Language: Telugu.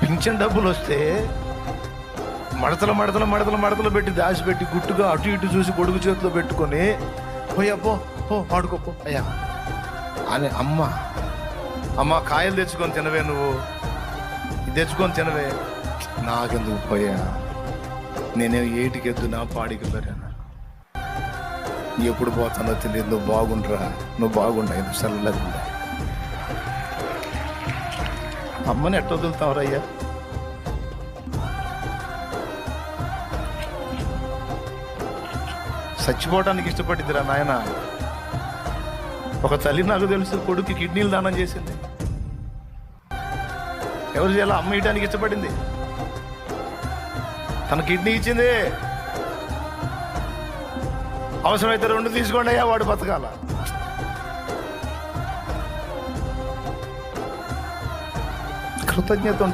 పింఛన్ డబ్బులు వస్తే మడతలు పెట్టి దాచిపెట్టి గుట్టుగా అటు ఇటు చూసి కొడుకు చేతిలో పెట్టుకొని పోయా పో ఆడుకోపో అయ్యా అని అమ్మ కాయలు తెచ్చుకొని తినవే, నువ్వు ఇది తెచ్చుకొని తినవే. నాకెందుకు పోయా, నేనే ఏటికి ఎద్దునా పాడికి పెరానా, ఎప్పుడు పోతానో తెలియదు. నువ్వు బాగుండరా ఇది చల్లగా. అమ్మని ఎట్ట వదులుతావురయ్యా? చచ్చిపోవడానికి ఇష్టపడిందిరా నాయన. ఒక తల్లి నాకు తెలుసు, కొడుకు కిడ్నీలు దానం చేసింది. ఎవరు చేయాలో? అమ్మ ఇయటానికి ఇష్టపడింది, తన కిడ్నీ ఇచ్చింది. అవసరమైతే 2 తీసుకోండి అయ్యా, వాడు బతకాల. కృతజ్ఞత